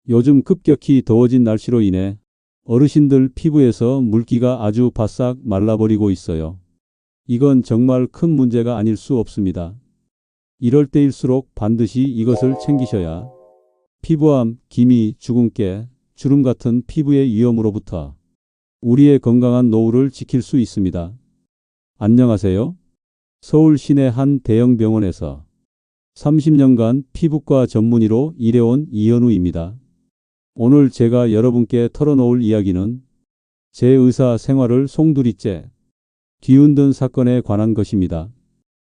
요즘 급격히 더워진 날씨로 인해 어르신들 피부에서 물기가 아주 바싹 말라버리고 있어요. 이건 정말 큰 문제가 아닐 수 없습니다. 이럴 때일수록 반드시 이것을 챙기셔야 피부암, 기미, 주근깨, 주름 같은 피부의 위험으로부터 우리의 건강한 노후를 지킬 수 있습니다. 안녕하세요. 서울 시내 한 대형 병원에서 30년간 피부과 전문의로 일해온 이현우입니다. 오늘 제가 여러분께 털어놓을 이야기는 제 의사 생활을 송두리째 뒤흔든 사건에 관한 것입니다.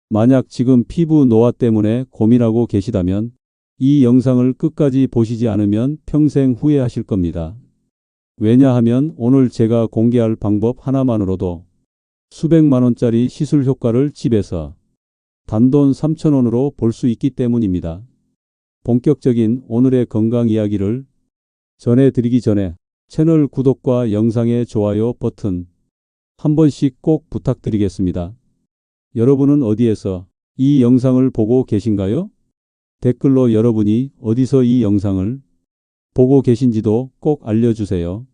만약 지금 피부 노화 때문에 고민하고 계시다면 이 영상을 끝까지 보시지 않으면 평생 후회하실 겁니다. 왜냐하면 오늘 제가 공개할 방법 하나만으로도 수백만 원짜리 시술 효과를 집에서 단돈 3,000원으로 볼 수 있기 때문입니다. 본격적인 오늘의 건강 이야기를 전해드리기 전에 채널 구독과 영상의 좋아요 버튼 한 번씩 꼭 부탁드리겠습니다. 여러분은 어디에서 이 영상을 보고 계신가요? 댓글로 여러분이 어디서 이 영상을 보고 계신지도 꼭 알려주세요.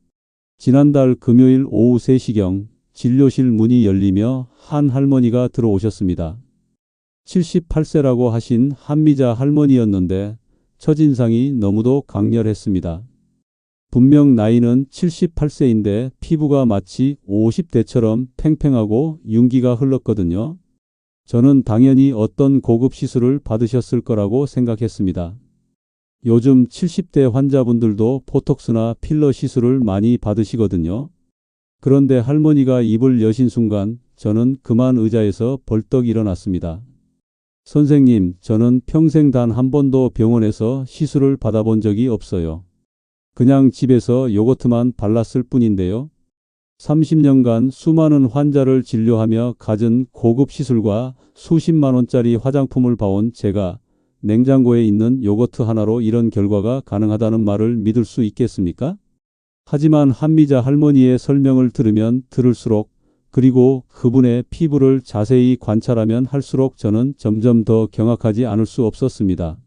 지난달 금요일 오후 3시경 진료실 문이 열리며 한 할머니가 들어오셨습니다. 78세라고 하신 한미자 할머니였는데 첫인상이 너무도 강렬했습니다. 분명 나이는 78세인데 피부가 마치 50대처럼 팽팽하고 윤기가 흘렀거든요. 저는 당연히 어떤 고급 시술을 받으셨을 거라고 생각했습니다. 요즘 70대 환자분들도 보톡스나 필러 시술을 많이 받으시거든요. 그런데 할머니가 입을 여신 순간 저는 그만 의자에서 벌떡 일어났습니다. 선생님, 저는 평생 단 한 번도 병원에서 시술을 받아본 적이 없어요. 그냥 집에서 요거트만 발랐을 뿐인데요. 30년간 수많은 환자를 진료하며 갖은 고급 시술과 수십만 원짜리 화장품을 봐온 제가 냉장고에 있는 요거트 하나로 이런 결과가 가능하다는 말을 믿을 수 있겠습니까? 하지만 한미자 할머니의 설명을 들으면 들을수록 그리고 그분의 피부를 자세히 관찰하면 할수록 저는 점점 더 경악하지 않을 수 없었습니다.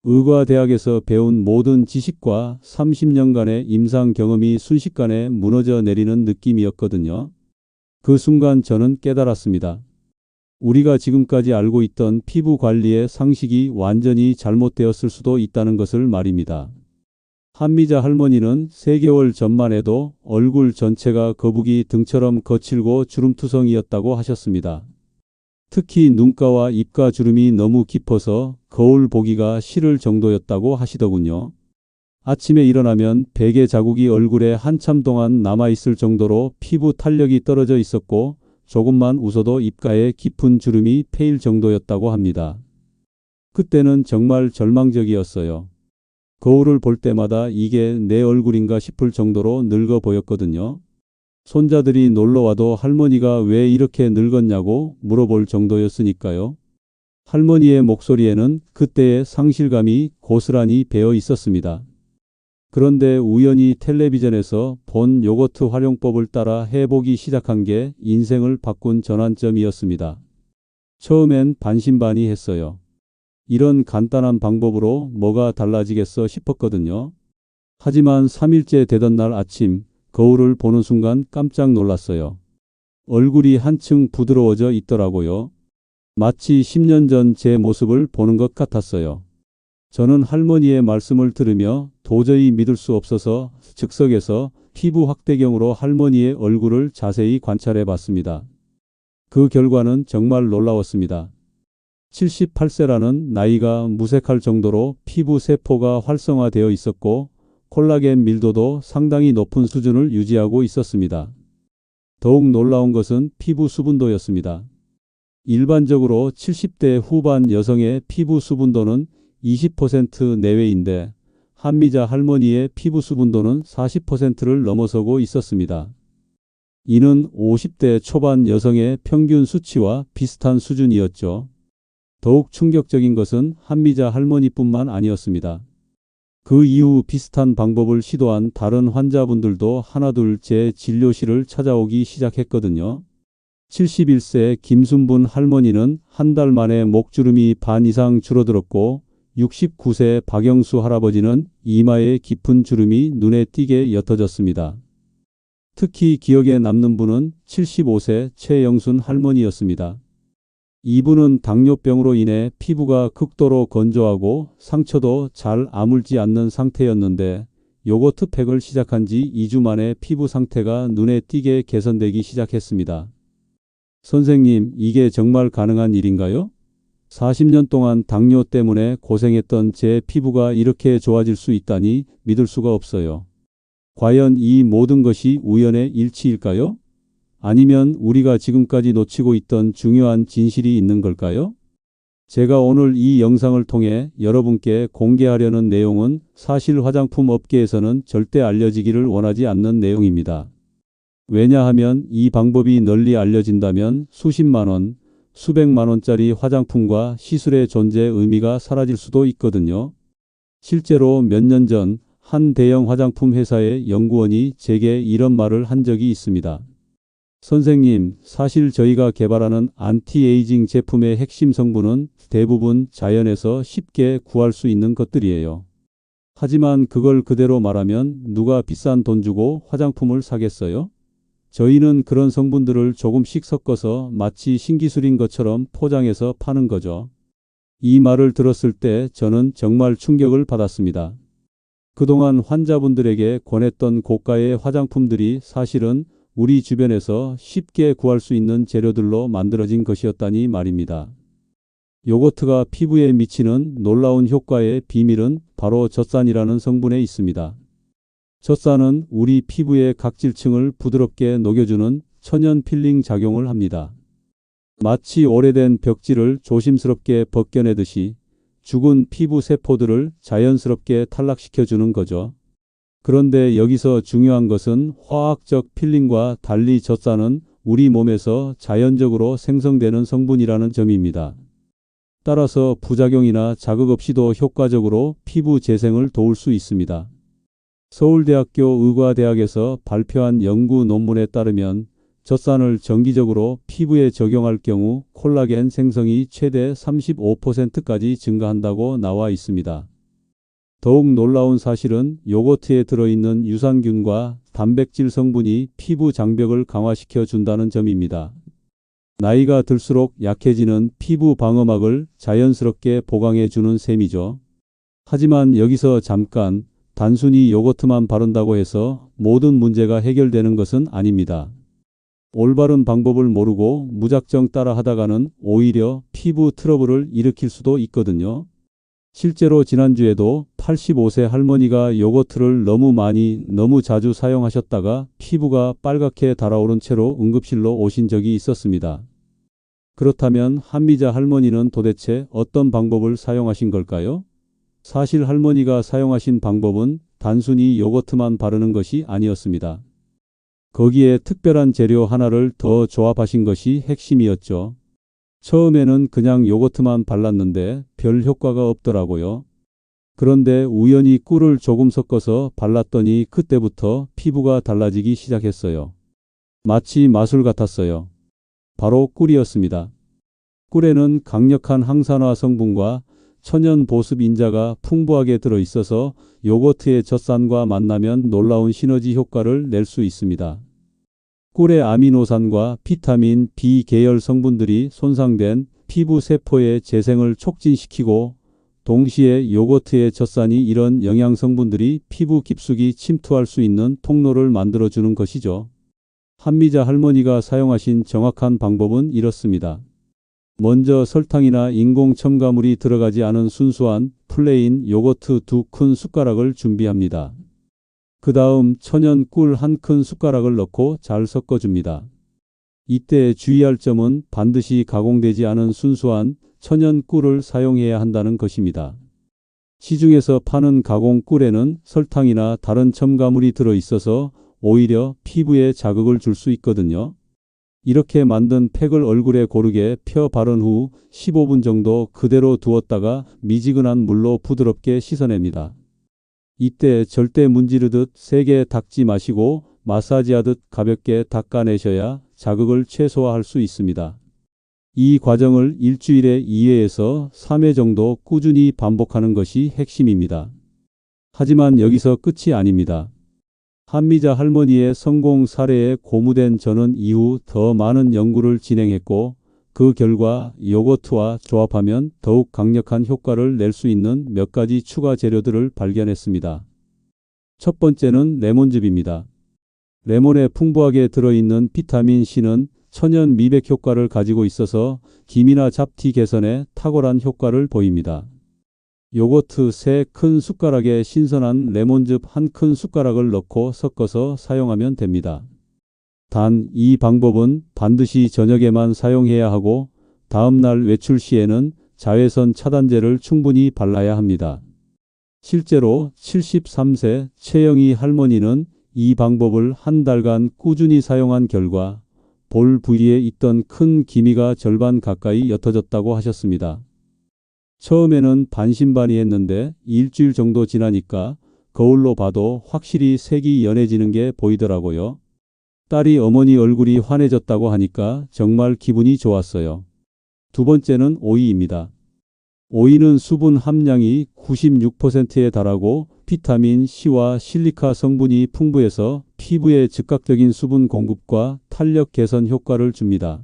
의과대학에서 배운 모든 지식과 30년간의 임상 경험이 순식간에 무너져 내리는 느낌이었거든요. 그 순간 저는 깨달았습니다. 우리가 지금까지 알고 있던 피부 관리의 상식이 완전히 잘못되었을 수도 있다는 것을 말입니다. 한미자 할머니는 3개월 전만 해도 얼굴 전체가 거북이 등처럼 거칠고 주름투성이었다고 하셨습니다. 특히 눈가와 입가 주름이 너무 깊어서 거울 보기가 싫을 정도였다고 하시더군요. 아침에 일어나면 베개 자국이 얼굴에 한참 동안 남아있을 정도로 피부 탄력이 떨어져 있었고 조금만 웃어도 입가에 깊은 주름이 패일 정도였다고 합니다. 그때는 정말 절망적이었어요. 거울을 볼 때마다 이게 내 얼굴인가 싶을 정도로 늙어 보였거든요. 손자들이 놀러와도 할머니가 왜 이렇게 늙었냐고 물어볼 정도였으니까요. 할머니의 목소리에는 그때의 상실감이 고스란히 배어 있었습니다. 그런데 우연히 텔레비전에서 본 요거트 활용법을 따라 해보기 시작한 게 인생을 바꾼 전환점이었습니다. 처음엔 반신반의했어요. 이런 간단한 방법으로 뭐가 달라지겠어 싶었거든요. 하지만 3일째 되던 날 아침 거울을 보는 순간 깜짝 놀랐어요. 얼굴이 한층 부드러워져 있더라고요. 마치 10년 전 제 모습을 보는 것 같았어요. 저는 할머니의 말씀을 들으며 도저히 믿을 수 없어서 즉석에서 피부 확대경으로 할머니의 얼굴을 자세히 관찰해 봤습니다. 그 결과는 정말 놀라웠습니다. 78세라는 나이가 무색할 정도로 피부 세포가 활성화되어 있었고 콜라겐 밀도도 상당히 높은 수준을 유지하고 있었습니다. 더욱 놀라운 것은 피부 수분도였습니다. 일반적으로 70대 후반 여성의 피부 수분도는 20% 내외인데 한미자 할머니의 피부 수분도는 40%를 넘어서고 있었습니다. 이는 50대 초반 여성의 평균 수치와 비슷한 수준이었죠. 더욱 충격적인 것은 한미자 할머니뿐만 아니었습니다. 그 이후 비슷한 방법을 시도한 다른 환자분들도 하나둘 제 진료실을 찾아오기 시작했거든요. 71세 김순분 할머니는 한 달 만에 목주름이 반 이상 줄어들었고 69세 박영수 할아버지는 이마에 깊은 주름이 눈에 띄게 옅어졌습니다. 특히 기억에 남는 분은 75세 최영순 할머니였습니다. 이분은 당뇨병으로 인해 피부가 극도로 건조하고 상처도 잘 아물지 않는 상태였는데 요거트 팩을 시작한 지 2주 만에 피부 상태가 눈에 띄게 개선되기 시작했습니다. 선생님, 이게 정말 가능한 일인가요? 40년 동안 당뇨 때문에 고생했던 제 피부가 이렇게 좋아질 수 있다니 믿을 수가 없어요. 과연 이 모든 것이 우연의 일치일까요? 아니면 우리가 지금까지 놓치고 있던 중요한 진실이 있는 걸까요? 제가 오늘 이 영상을 통해 여러분께 공개하려는 내용은 사실 화장품 업계에서는 절대 알려지기를 원하지 않는 내용입니다. 왜냐하면 이 방법이 널리 알려진다면 수십만 원, 수백만 원짜리 화장품과 시술의 존재 의미가 사라질 수도 있거든요. 실제로 몇 년 전 한 대형 화장품 회사의 연구원이 제게 이런 말을 한 적이 있습니다. 선생님, 사실 저희가 개발하는 안티에이징 제품의 핵심 성분은 대부분 자연에서 쉽게 구할 수 있는 것들이에요. 하지만 그걸 그대로 말하면 누가 비싼 돈 주고 화장품을 사겠어요? 저희는 그런 성분들을 조금씩 섞어서 마치 신기술인 것처럼 포장해서 파는 거죠. 이 말을 들었을 때 저는 정말 충격을 받았습니다. 그동안 환자분들에게 권했던 고가의 화장품들이 사실은 우리 주변에서 쉽게 구할 수 있는 재료들로 만들어진 것이었다니 말입니다. 요거트가 피부에 미치는 놀라운 효과의 비밀은 바로 젖산이라는 성분에 있습니다. 젖산은 우리 피부의 각질층을 부드럽게 녹여주는 천연 필링 작용을 합니다. 마치 오래된 벽지를 조심스럽게 벗겨내듯이 죽은 피부 세포들을 자연스럽게 탈락시켜주는 거죠. 그런데 여기서 중요한 것은 화학적 필링과 달리 젖산은 우리 몸에서 자연적으로 생성되는 성분이라는 점입니다. 따라서 부작용이나 자극 없이도 효과적으로 피부 재생을 도울 수 있습니다. 서울대학교 의과대학에서 발표한 연구 논문에 따르면 젖산을 정기적으로 피부에 적용할 경우 콜라겐 생성이 최대 35%까지 증가한다고 나와 있습니다. 더욱 놀라운 사실은 요거트에 들어있는 유산균과 단백질 성분이 피부 장벽을 강화시켜 준다는 점입니다. 나이가 들수록 약해지는 피부 방어막을 자연스럽게 보강해 주는 셈이죠. 하지만 여기서 잠깐, 단순히 요거트만 바른다고 해서 모든 문제가 해결되는 것은 아닙니다. 올바른 방법을 모르고 무작정 따라 하다가는 오히려 피부 트러블을 일으킬 수도 있거든요. 실제로 지난주에도 85세 할머니가 요거트를 너무 자주 사용하셨다가 피부가 빨갛게 달아오른 채로 응급실로 오신 적이 있었습니다. 그렇다면 한미자 할머니는 도대체 어떤 방법을 사용하신 걸까요? 사실 할머니가 사용하신 방법은 단순히 요거트만 바르는 것이 아니었습니다. 거기에 특별한 재료 하나를 더 조합하신 것이 핵심이었죠. 처음에는 그냥 요거트만 발랐는데 별 효과가 없더라고요. 그런데 우연히 꿀을 조금 섞어서 발랐더니 그때부터 피부가 달라지기 시작했어요. 마치 마술 같았어요. 바로 꿀이었습니다. 꿀에는 강력한 항산화 성분과 천연 보습 인자가 풍부하게 들어있어서 요거트의 젖산과 만나면 놀라운 시너지 효과를 낼 수 있습니다. 꿀의 아미노산과 비타민 B 계열 성분들이 손상된 피부 세포의 재생을 촉진시키고 동시에 요거트의 젖산이 이런 영양 성분들이 피부 깊숙이 침투할 수 있는 통로를 만들어주는 것이죠. 한미자 할머니가 사용하신 정확한 방법은 이렇습니다. 먼저 설탕이나 인공 첨가물이 들어가지 않은 순수한 플레인 요거트 2큰 숟가락을 준비합니다. 그 다음 천연 꿀 1큰 숟가락을 넣고 잘 섞어줍니다. 이때 주의할 점은 반드시 가공되지 않은 순수한 천연 꿀을 사용해야 한다는 것입니다. 시중에서 파는 가공 꿀에는 설탕이나 다른 첨가물이 들어있어서 오히려 피부에 자극을 줄 수 있거든요. 이렇게 만든 팩을 얼굴에 고르게 펴 바른 후 15분 정도 그대로 두었다가 미지근한 물로 부드럽게 씻어냅니다. 이때 절대 문지르듯 세게 닦지 마시고 마사지하듯 가볍게 닦아내셔야 자극을 최소화할 수 있습니다. 이 과정을 일주일에 2회에서 3회 정도 꾸준히 반복하는 것이 핵심입니다. 하지만 여기서 끝이 아닙니다. 한미자 할머니의 성공 사례에 고무된 저는 이후 더 많은 연구를 진행했고 그 결과 요거트와 조합하면 더욱 강력한 효과를 낼 수 있는 몇 가지 추가 재료들을 발견했습니다. 첫 번째는 레몬즙입니다. 레몬에 풍부하게 들어있는 비타민 C는 천연 미백 효과를 가지고 있어서 기미나 잡티 개선에 탁월한 효과를 보입니다. 요거트 3큰 숟가락에 신선한 레몬즙 1큰 숟가락을 넣고 섞어서 사용하면 됩니다. 단 이 방법은 반드시 저녁에만 사용해야 하고 다음날 외출 시에는 자외선 차단제를 충분히 발라야 합니다. 실제로 73세 최영희 할머니는 이 방법을 한 달간 꾸준히 사용한 결과 볼 부위에 있던 큰 기미가 절반 가까이 옅어졌다고 하셨습니다. 처음에는 반신반의했는데 일주일 정도 지나니까 거울로 봐도 확실히 색이 연해지는 게 보이더라고요. 딸이 어머니 얼굴이 환해졌다고 하니까 정말 기분이 좋았어요. 두 번째는 오이입니다. 오이는 수분 함량이 96%에 달하고 비타민 C와 실리카 성분이 풍부해서 피부에 즉각적인 수분 공급과 탄력 개선 효과를 줍니다.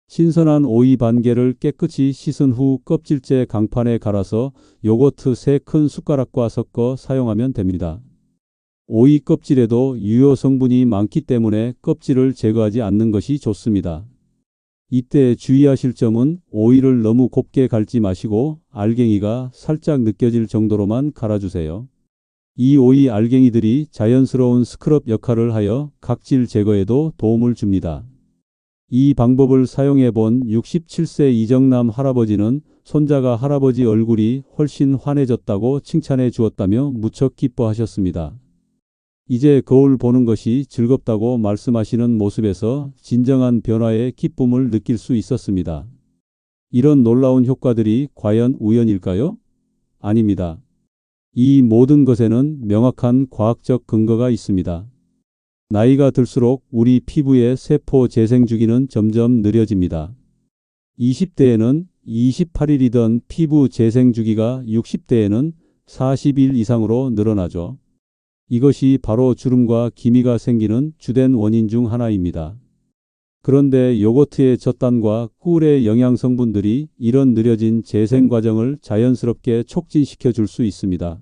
신선한 오이 반 개를 깨끗이 씻은 후 껍질째 강판에 갈아서 요거트 3큰 숟가락과 섞어 사용하면 됩니다. 오이 껍질에도 유효 성분이 많기 때문에 껍질을 제거하지 않는 것이 좋습니다. 이때 주의하실 점은 오이를 너무 곱게 갈지 마시고 알갱이가 살짝 느껴질 정도로만 갈아주세요. 이 오이 알갱이들이 자연스러운 스크럽 역할을 하여 각질 제거에도 도움을 줍니다. 이 방법을 사용해 본 67세 이정남 할아버지는 손자가 할아버지 얼굴이 훨씬 환해졌다고 칭찬해 주었다며 무척 기뻐하셨습니다. 이제 거울 보는 것이 즐겁다고 말씀하시는 모습에서 진정한 변화의 기쁨을 느낄 수 있었습니다. 이런 놀라운 효과들이 과연 우연일까요? 아닙니다. 이 모든 것에는 명확한 과학적 근거가 있습니다. 나이가 들수록 우리 피부의 세포 재생 주기는 점점 느려집니다. 20대에는 28일이던 피부 재생 주기가 60대에는 40일 이상으로 늘어나죠. 이것이 바로 주름과 기미가 생기는 주된 원인 중 하나입니다. 그런데 요거트의 젖단과 꿀의 영양 성분들이 이런 느려진 재생 과정을 자연스럽게 촉진시켜 줄 수 있습니다.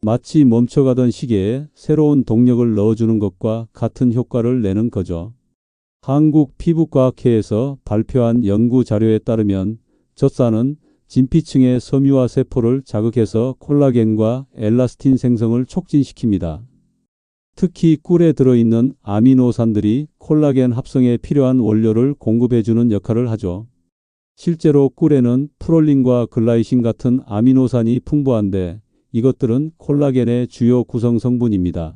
마치 멈춰가던 시계에 새로운 동력을 넣어주는 것과 같은 효과를 내는 거죠. 한국피부과학회에서 발표한 연구 자료에 따르면 젖산은 진피층의 섬유화 세포를 자극해서 콜라겐과 엘라스틴 생성을 촉진시킵니다. 특히 꿀에 들어있는 아미노산들이 콜라겐 합성에 필요한 원료를 공급해주는 역할을 하죠. 실제로 꿀에는 프롤린과 글라이신 같은 아미노산이 풍부한데 이것들은 콜라겐의 주요 구성 성분입니다.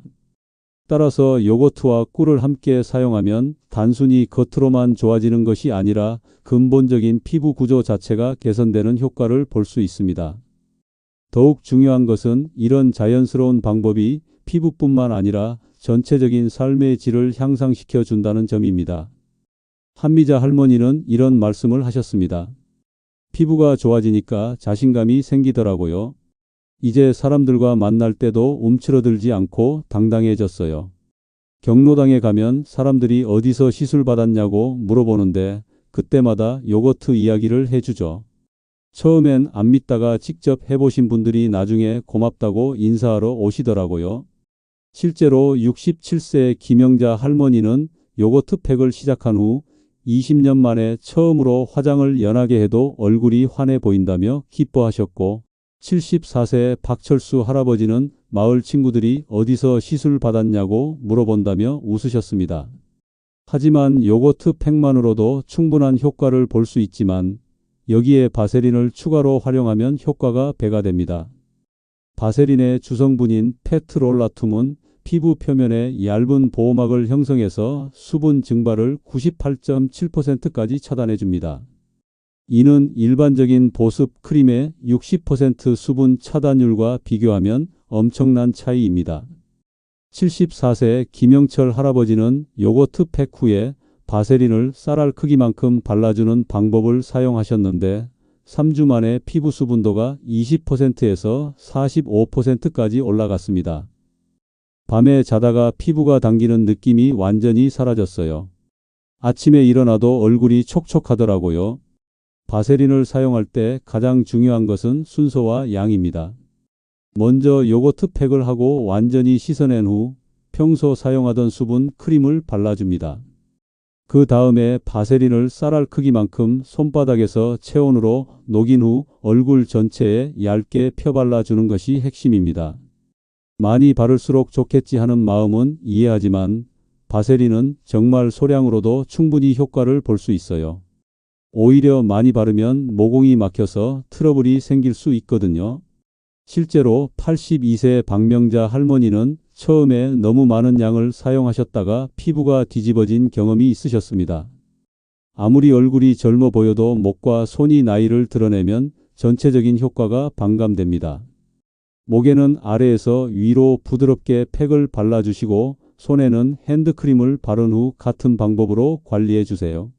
따라서 요거트와 꿀을 함께 사용하면 단순히 겉으로만 좋아지는 것이 아니라 근본적인 피부 구조 자체가 개선되는 효과를 볼 수 있습니다. 더욱 중요한 것은 이런 자연스러운 방법이 피부뿐만 아니라 전체적인 삶의 질을 향상시켜 준다는 점입니다. 한미자 할머니는 이런 말씀을 하셨습니다. 피부가 좋아지니까 자신감이 생기더라고요. 이제 사람들과 만날 때도 움츠러들지 않고 당당해졌어요. 경로당에 가면 사람들이 어디서 시술 받았냐고 물어보는데 그때마다 요거트 이야기를 해주죠. 처음엔 안 믿다가 직접 해보신 분들이 나중에 고맙다고 인사하러 오시더라고요. 실제로 67세 김영자 할머니는 요거트 팩을 시작한 후 20년 만에 처음으로 화장을 연하게 해도 얼굴이 환해 보인다며 기뻐하셨고 74세 박철수 할아버지는 마을 친구들이 어디서 시술 받았냐고 물어본다며 웃으셨습니다. 하지만 요거트 팩만으로도 충분한 효과를 볼 수 있지만 여기에 바세린을 추가로 활용하면 효과가 배가 됩니다. 바세린의 주성분인 페트롤라툼은 피부 표면에 얇은 보호막을 형성해서 수분 증발을 98.7%까지 차단해줍니다. 이는 일반적인 보습 크림의 60% 수분 차단율과 비교하면 엄청난 차이입니다. 74세 김영철 할아버지는 요거트 팩 후에 바세린을 쌀알 크기만큼 발라주는 방법을 사용하셨는데 3주 만에 피부 수분도가 20%에서 45%까지 올라갔습니다. 밤에 자다가 피부가 당기는 느낌이 완전히 사라졌어요. 아침에 일어나도 얼굴이 촉촉하더라고요. 바세린을 사용할 때 가장 중요한 것은 순서와 양입니다. 먼저 요거트 팩을 하고 완전히 씻어낸 후 평소 사용하던 수분 크림을 발라줍니다. 그 다음에 바세린을 쌀알 크기만큼 손바닥에서 체온으로 녹인 후 얼굴 전체에 얇게 펴발라주는 것이 핵심입니다. 많이 바를수록 좋겠지 하는 마음은 이해하지만 바세린은 정말 소량으로도 충분히 효과를 볼 수 있어요. 오히려 많이 바르면 모공이 막혀서 트러블이 생길 수 있거든요. 실제로 82세 박명자 할머니는 처음에 너무 많은 양을 사용하셨다가 피부가 뒤집어진 경험이 있으셨습니다. 아무리 얼굴이 젊어 보여도 목과 손이 나이를 드러내면 전체적인 효과가 반감됩니다. 목에는 아래에서 위로 부드럽게 팩을 발라주시고 손에는 핸드크림을 바른 후 같은 방법으로 관리해 주세요.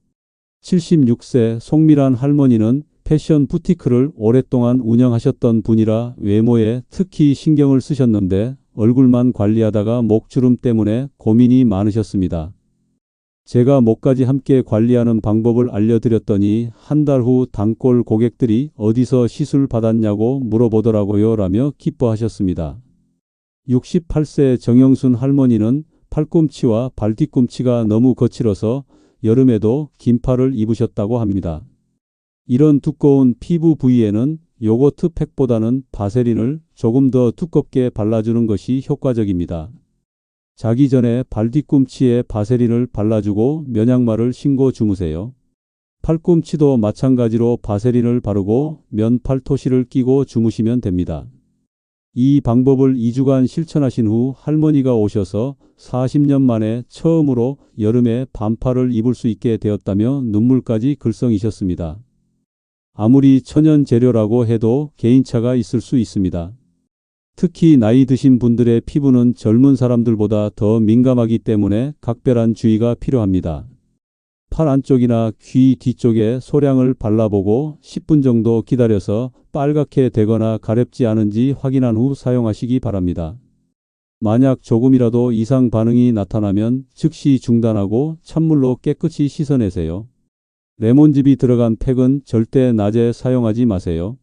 76세 송미란 할머니는 패션 부티크를 오랫동안 운영하셨던 분이라 외모에 특히 신경을 쓰셨는데 얼굴만 관리하다가 목주름 때문에 고민이 많으셨습니다. 제가 목까지 함께 관리하는 방법을 알려드렸더니 한 달 후 단골 고객들이 어디서 시술 받았냐고 물어보더라고요 라며 기뻐하셨습니다. 68세 정영순 할머니는 팔꿈치와 발뒤꿈치가 너무 거칠어서 여름에도 긴팔을 입으셨다고 합니다. 이런 두꺼운 피부 부위에는 요거트 팩보다는 바세린을 조금 더 두껍게 발라주는 것이 효과적입니다. 자기 전에 발뒤꿈치에 바세린을 발라주고 면양말을 신고 주무세요. 팔꿈치도 마찬가지로 바세린을 바르고 면팔토시를 끼고 주무시면 됩니다. 이 방법을 2주간 실천하신 후 할머니가 오셔서 40년 만에 처음으로 여름에 반팔을 입을 수 있게 되었다며 눈물까지 글썽이셨습니다. 아무리 천연 재료라고 해도 개인차가 있을 수 있습니다. 특히 나이 드신 분들의 피부는 젊은 사람들보다 더 민감하기 때문에 각별한 주의가 필요합니다. 팔 안쪽이나 귀 뒤쪽에 소량을 발라보고 10분 정도 기다려서 빨갛게 되거나 가렵지 않은지 확인한 후 사용하시기 바랍니다. 만약 조금이라도 이상 반응이 나타나면 즉시 중단하고 찬물로 깨끗이 씻어내세요. 레몬즙이 들어간 팩은 절대 낮에 사용하지 마세요.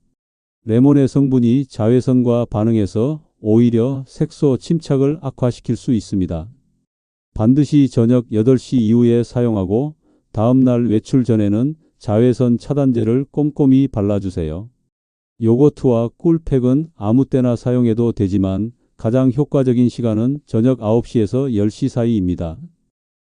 레몬의 성분이 자외선과 반응해서 오히려 색소 침착을 악화시킬 수 있습니다. 반드시 저녁 8시 이후에 사용하고 다음날 외출 전에는 자외선 차단제를 꼼꼼히 발라주세요. 요거트와 꿀팩은 아무 때나 사용해도 되지만 가장 효과적인 시간은 저녁 9시에서 10시 사이입니다.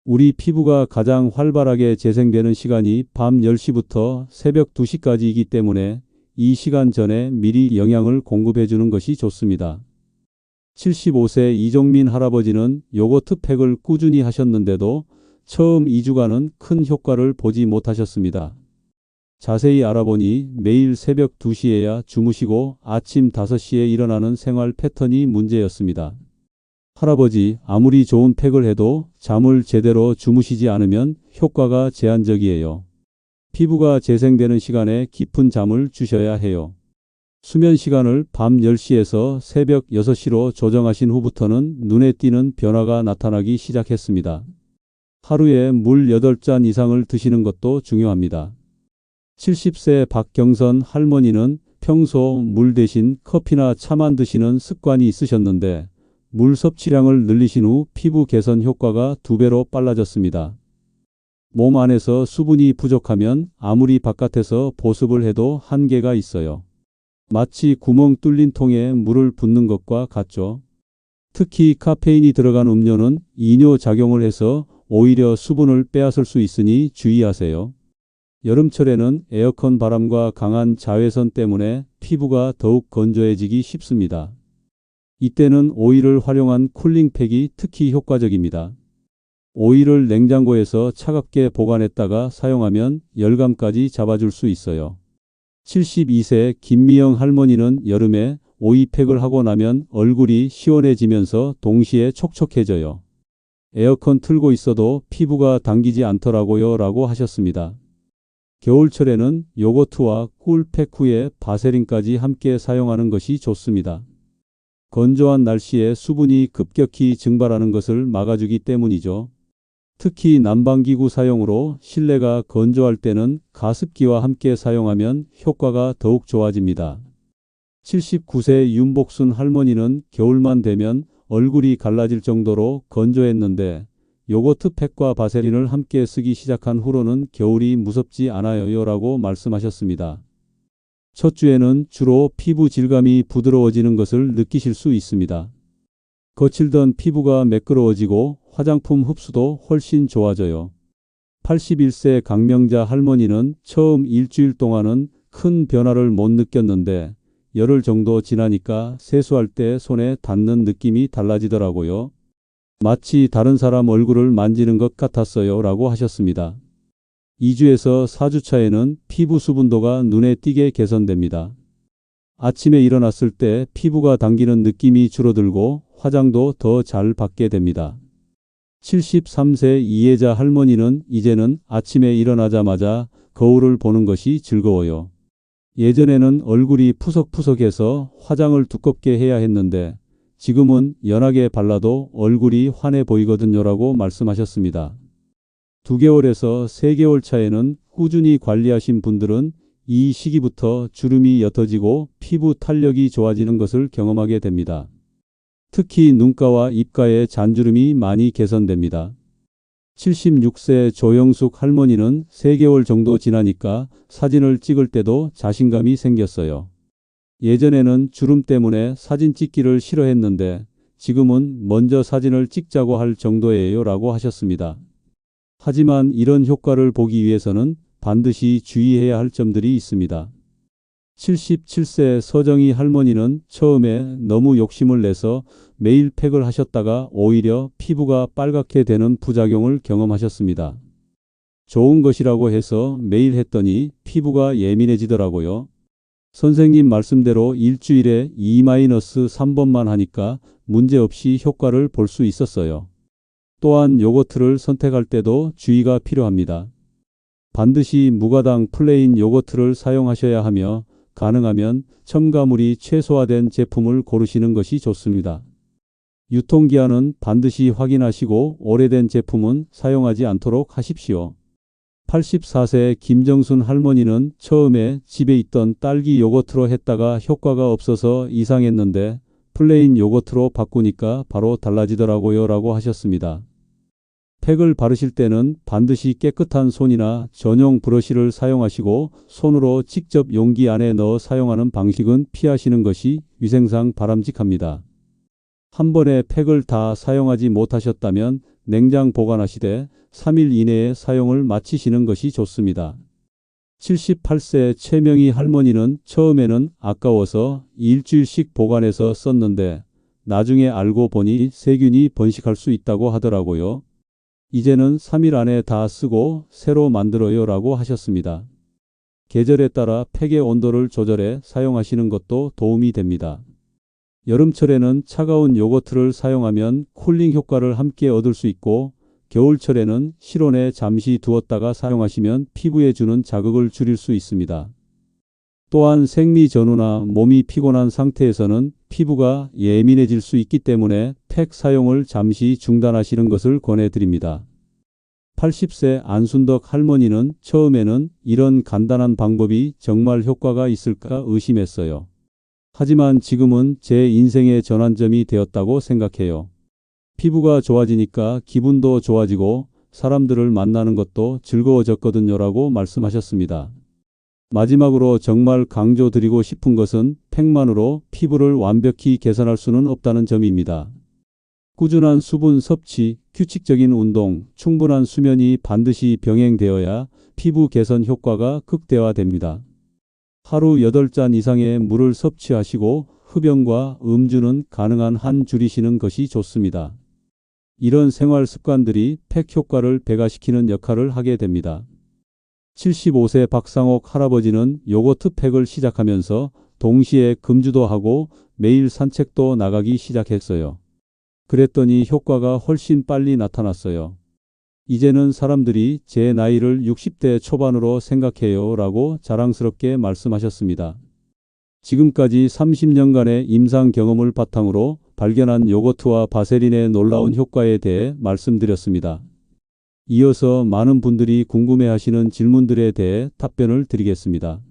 우리 피부가 가장 활발하게 재생되는 시간이 밤 10시부터 새벽 2시까지이기 때문에 이 시간 전에 미리 영양을 공급해 주는 것이 좋습니다. 75세 이종민 할아버지는 요거트 팩을 꾸준히 하셨는데도 처음 2주간은 큰 효과를 보지 못하셨습니다. 자세히 알아보니 매일 새벽 2시에야 주무시고 아침 5시에 일어나는 생활 패턴이 문제였습니다. 할아버지, 아무리 좋은 팩을 해도 잠을 제대로 주무시지 않으면 효과가 제한적이에요. 피부가 재생되는 시간에 깊은 잠을 주셔야 해요. 수면 시간을 밤 10시에서 새벽 6시로 조정하신 후부터는 눈에 띄는 변화가 나타나기 시작했습니다. 하루에 물 8잔 이상을 드시는 것도 중요합니다. 70세 박경선 할머니는 평소 물 대신 커피나 차만 드시는 습관이 있으셨는데 물 섭취량을 늘리신 후 피부 개선 효과가 2배로 빨라졌습니다. 몸 안에서 수분이 부족하면 아무리 바깥에서 보습을 해도 한계가 있어요. 마치 구멍 뚫린 통에 물을 붓는 것과 같죠. 특히 카페인이 들어간 음료는 이뇨 작용을 해서 오히려 수분을 빼앗을 수 있으니 주의하세요. 여름철에는 에어컨 바람과 강한 자외선 때문에 피부가 더욱 건조해지기 쉽습니다. 이때는 오일을 활용한 쿨링팩이 특히 효과적입니다. 오일을 냉장고에서 차갑게 보관했다가 사용하면 열감까지 잡아줄 수 있어요. 72세 김미영 할머니는 여름에 오이팩을 하고 나면 얼굴이 시원해지면서 동시에 촉촉해져요. 에어컨 틀고 있어도 피부가 당기지 않더라고요 라고 하셨습니다. 겨울철에는 요거트와 꿀팩 후에 바세린까지 함께 사용하는 것이 좋습니다. 건조한 날씨에 수분이 급격히 증발하는 것을 막아주기 때문이죠. 특히 난방기구 사용으로 실내가 건조할 때는 가습기와 함께 사용하면 효과가 더욱 좋아집니다. 79세 윤복순 할머니는 겨울만 되면 얼굴이 갈라질 정도로 건조했는데 요거트 팩과 바세린을 함께 쓰기 시작한 후로는 겨울이 무섭지 않아요 라고 말씀하셨습니다. 첫 주에는 주로 피부 질감이 부드러워지는 것을 느끼실 수 있습니다. 거칠던 피부가 매끄러워지고 화장품 흡수도 훨씬 좋아져요. 81세 강명자 할머니는 처음 일주일 동안은 큰 변화를 못 느꼈는데 열흘 정도 지나니까 세수할 때 손에 닿는 느낌이 달라지더라고요. 마치 다른 사람 얼굴을 만지는 것 같았어요 라고 하셨습니다. 2주에서 4주 차에는 피부 수분도가 눈에 띄게 개선됩니다. 아침에 일어났을 때 피부가 당기는 느낌이 줄어들고 화장도 더 잘 받게 됩니다. 73세 이혜자 할머니는 이제는 아침에 일어나자마자 거울을 보는 것이 즐거워요. 예전에는 얼굴이 푸석푸석해서 화장을 두껍게 해야 했는데 지금은 연하게 발라도 얼굴이 환해 보이거든요 라고 말씀하셨습니다. 2개월에서 3개월 차에는 꾸준히 관리하신 분들은 이 시기부터 주름이 옅어지고 피부 탄력이 좋아지는 것을 경험하게 됩니다. 특히 눈가와 입가의 잔주름이 많이 개선됩니다. 76세 조영숙 할머니는 3개월 정도 지나니까 사진을 찍을 때도 자신감이 생겼어요. 예전에는 주름 때문에 사진 찍기를 싫어했는데 지금은 먼저 사진을 찍자고 할 정도예요 라고 하셨습니다. 하지만 이런 효과를 보기 위해서는 반드시 주의해야 할 점들이 있습니다. 77세 서정희 할머니는 처음에 너무 욕심을 내서 매일 팩을 하셨다가 오히려 피부가 빨갛게 되는 부작용을 경험하셨습니다. 좋은 것이라고 해서 매일 했더니 피부가 예민해지더라고요. 선생님 말씀대로 일주일에 2-3번만 하니까 문제없이 효과를 볼 수 있었어요. 또한 요거트를 선택할 때도 주의가 필요합니다. 반드시 무가당 플레인 요거트를 사용하셔야 하며 가능하면 첨가물이 최소화된 제품을 고르시는 것이 좋습니다. 유통기한은 반드시 확인하시고 오래된 제품은 사용하지 않도록 하십시오. 84세 김정순 할머니는 처음에 집에 있던 딸기 요거트로 했다가 효과가 없어서 이상했는데 플레인 요거트로 바꾸니까 바로 달라지더라고요 라고 하셨습니다. 팩을 바르실 때는 반드시 깨끗한 손이나 전용 브러쉬를 사용하시고 손으로 직접 용기 안에 넣어 사용하는 방식은 피하시는 것이 위생상 바람직합니다. 한 번에 팩을 다 사용하지 못하셨다면 냉장 보관하시되 3일 이내에 사용을 마치시는 것이 좋습니다. 78세 최명희 할머니는 처음에는 아까워서 일주일씩 보관해서 썼는데 나중에 알고 보니 세균이 번식할 수 있다고 하더라고요. 이제는 3일 안에 다 쓰고 새로 만들어요 라고 하셨습니다. 계절에 따라 팩의 온도를 조절해 사용하시는 것도 도움이 됩니다. 여름철에는 차가운 요거트를 사용하면 쿨링 효과를 함께 얻을 수 있고 겨울철에는 실온에 잠시 두었다가 사용하시면 피부에 주는 자극을 줄일 수 있습니다. 또한 생리전후나 몸이 피곤한 상태에서는 피부가 예민해질 수 있기 때문에 팩 사용을 잠시 중단하시는 것을 권해드립니다. 80세 안순덕 할머니는 처음에는 이런 간단한 방법이 정말 효과가 있을까 의심했어요. 하지만 지금은 제 인생의 전환점이 되었다고 생각해요. 피부가 좋아지니까 기분도 좋아지고 사람들을 만나는 것도 즐거워졌거든요 라고 말씀하셨습니다. 마지막으로 정말 강조드리고 싶은 것은 팩만으로 피부를 완벽히 개선할 수는 없다는 점입니다. 꾸준한 수분 섭취, 규칙적인 운동, 충분한 수면이 반드시 병행되어야 피부 개선 효과가 극대화됩니다. 하루 8잔 이상의 물을 섭취하시고 흡연과 음주는 가능한 한 줄이시는 것이 좋습니다. 이런 생활 습관들이 팩 효과를 배가시키는 역할을 하게 됩니다. 75세 박상옥 할아버지는 요거트 팩을 시작하면서 동시에 금주도 하고 매일 산책도 나가기 시작했어요. 그랬더니 효과가 훨씬 빨리 나타났어요. 이제는 사람들이 제 나이를 60대 초반으로 생각해요 라고 자랑스럽게 말씀하셨습니다. 지금까지 30년간의 임상 경험을 바탕으로 발견한 요거트와 바세린의 놀라운 효과에 대해 말씀드렸습니다. 이어서 많은 분들이 궁금해하시는 질문들에 대해 답변을 드리겠습니다.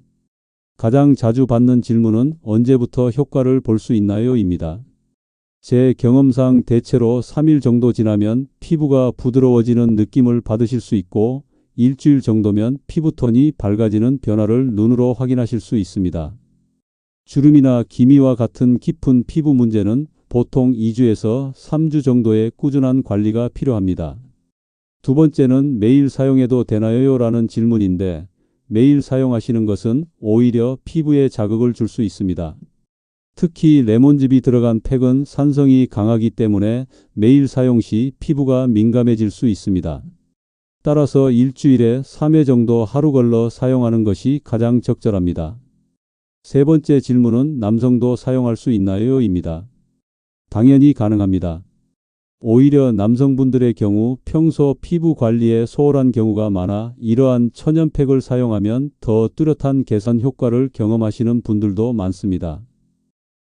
가장 자주 받는 질문은 언제부터 효과를 볼 수 있나요? 입니다. 제 경험상 대체로 3일 정도 지나면 피부가 부드러워지는 느낌을 받으실 수 있고 일주일 정도면 피부톤이 밝아지는 변화를 눈으로 확인하실 수 있습니다. 주름이나 기미와 같은 깊은 피부 문제는 보통 2주에서 3주 정도의 꾸준한 관리가 필요합니다. 두 번째는 매일 사용해도 되나요? 라는 질문인데 매일 사용하시는 것은 오히려 피부에 자극을 줄 수 있습니다. 특히 레몬즙이 들어간 팩은 산성이 강하기 때문에 매일 사용 시 피부가 민감해질 수 있습니다. 따라서 일주일에 3회 정도 하루 걸러 사용하는 것이 가장 적절합니다. 세 번째 질문은 남성도 사용할 수 있나요? 입니다. 당연히 가능합니다. 오히려 남성분들의 경우 평소 피부 관리에 소홀한 경우가 많아 이러한 천연팩을 사용하면 더 뚜렷한 개선 효과를 경험하시는 분들도 많습니다.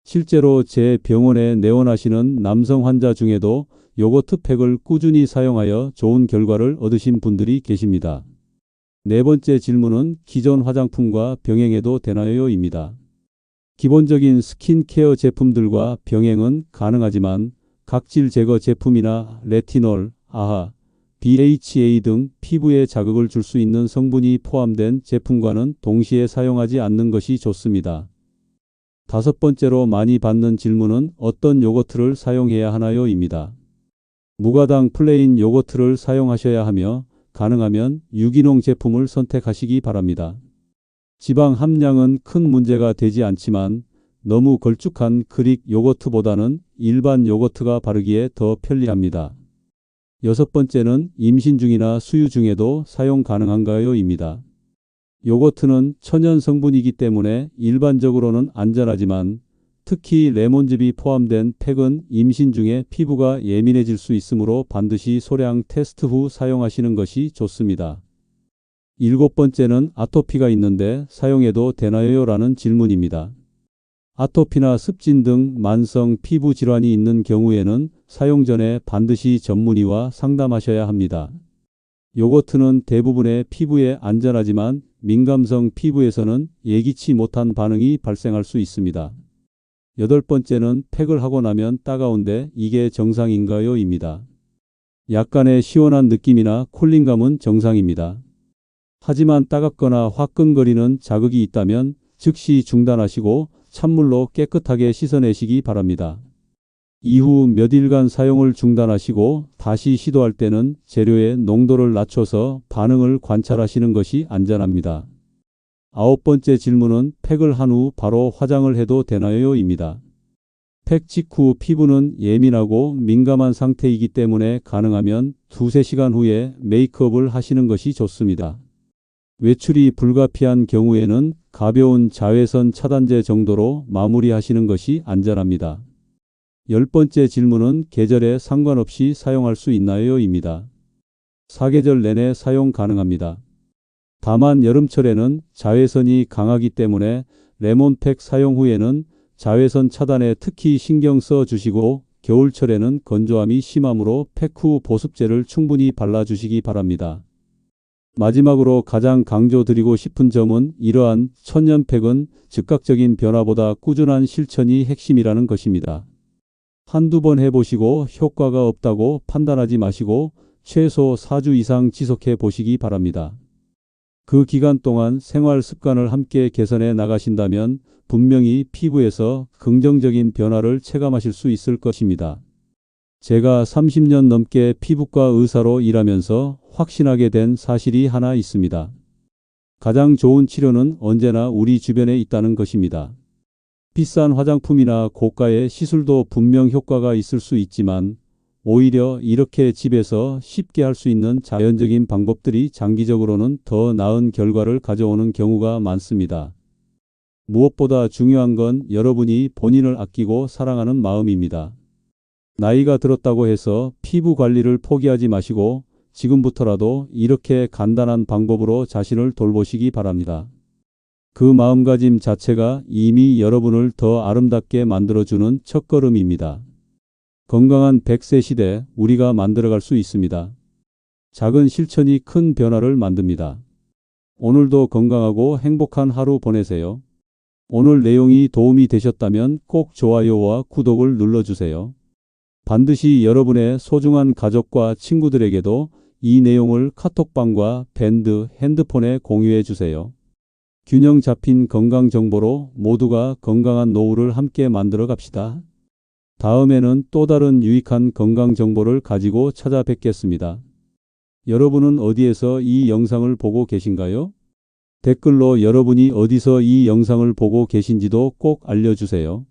실제로 제 병원에 내원하시는 남성 환자 중에도 요거트 팩을 꾸준히 사용하여 좋은 결과를 얻으신 분들이 계십니다. 네 번째 질문은 기존 화장품과 병행해도 되나요? 입니다. 기본적인 스킨케어 제품들과 병행은 가능하지만 각질 제거 제품이나 레티놀, 아하, BHA 등 피부에 자극을 줄 수 있는 성분이 포함된 제품과는 동시에 사용하지 않는 것이 좋습니다. 다섯 번째로 많이 받는 질문은 어떤 요거트를 사용해야 하나요? 입니다. 무가당 플레인 요거트를 사용하셔야 하며 가능하면 유기농 제품을 선택하시기 바랍니다. 지방 함량은 큰 문제가 되지 않지만 너무 걸쭉한 그릭 요거트보다는 일반 요거트가 바르기에 더 편리합니다. 여섯 번째는 임신 중이나 수유 중에도 사용 가능한가요? 입니다. 요거트는 천연 성분이기 때문에 일반적으로는 안전하지만 특히 레몬즙이 포함된 팩은 임신 중에 피부가 예민해질 수 있으므로 반드시 소량 테스트 후 사용하시는 것이 좋습니다. 일곱 번째는 아토피가 있는데 사용해도 되나요? 라는 질문입니다. 아토피나 습진 등 만성 피부 질환이 있는 경우에는 사용 전에 반드시 전문의와 상담하셔야 합니다. 요거트는 대부분의 피부에 안전하지만 민감성 피부에서는 예기치 못한 반응이 발생할 수 있습니다. 여덟 번째는 팩을 하고 나면 따가운데 이게 정상인가요? 입니다. 약간의 시원한 느낌이나 쿨링감은 정상입니다. 하지만 따갑거나 화끈거리는 자극이 있다면 즉시 중단하시고 찬물로 깨끗하게 씻어내시기 바랍니다. 이후 몇 일간 사용을 중단하시고 다시 시도할 때는 재료의 농도를 낮춰서 반응을 관찰하시는 것이 안전합니다. 아홉 번째 질문은 팩을 한 후 바로 화장을 해도 되나요? 입니다. 팩 직후 피부는 예민하고 민감한 상태이기 때문에 가능하면 2~3시간 후에 메이크업을 하시는 것이 좋습니다. 외출이 불가피한 경우에는 가벼운 자외선 차단제 정도로 마무리하시는 것이 안전합니다. 열 번째 질문은 계절에 상관없이 사용할 수 있나요? 입니다. 사계절 내내 사용 가능합니다. 다만 여름철에는 자외선이 강하기 때문에 레몬팩 사용 후에는 자외선 차단에 특히 신경 써 주시고 겨울철에는 건조함이 심하므로 팩 후 보습제를 충분히 발라주시기 바랍니다. 마지막으로 가장 강조드리고 싶은 점은 이러한 천연팩은 즉각적인 변화보다 꾸준한 실천이 핵심이라는 것입니다. 한두 번 해보시고 효과가 없다고 판단하지 마시고 최소 4주 이상 지속해 보시기 바랍니다. 그 기간 동안 생활 습관을 함께 개선해 나가신다면 분명히 피부에서 긍정적인 변화를 체감하실 수 있을 것입니다. 제가 30년 넘게 피부과 의사로 일하면서 확신하게 된 사실이 하나 있습니다. 가장 좋은 치료는 언제나 우리 주변에 있다는 것입니다. 비싼 화장품이나 고가의 시술도 분명 효과가 있을 수 있지만 오히려 이렇게 집에서 쉽게 할 수 있는 자연적인 방법들이 장기적으로는 더 나은 결과를 가져오는 경우가 많습니다. 무엇보다 중요한 건 여러분이 본인을 아끼고 사랑하는 마음입니다. 나이가 들었다고 해서 피부 관리를 포기하지 마시고 지금부터라도 이렇게 간단한 방법으로 자신을 돌보시기 바랍니다. 그 마음가짐 자체가 이미 여러분을 더 아름답게 만들어주는 첫걸음입니다. 건강한 100세 시대 우리가 만들어갈 수 있습니다. 작은 실천이 큰 변화를 만듭니다. 오늘도 건강하고 행복한 하루 보내세요. 오늘 내용이 도움이 되셨다면 꼭 좋아요와 구독을 눌러주세요. 반드시 여러분의 소중한 가족과 친구들에게도 이 내용을 카톡방과 밴드, 핸드폰에 공유해 주세요. 균형 잡힌 건강 정보로 모두가 건강한 노후를 함께 만들어 갑시다. 다음에는 또 다른 유익한 건강 정보를 가지고 찾아뵙겠습니다. 여러분은 어디에서 이 영상을 보고 계신가요? 댓글로 여러분이 어디서 이 영상을 보고 계신지도 꼭 알려주세요.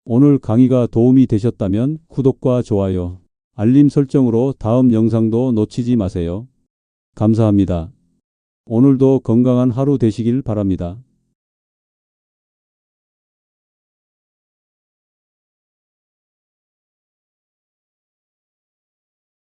오늘 강의가 도움이 되셨다면 구독과 좋아요, 알림 설정으로 다음 영상도 놓치지 마세요. 감사합니다. 오늘도 건강한 하루 되시길 바랍니다.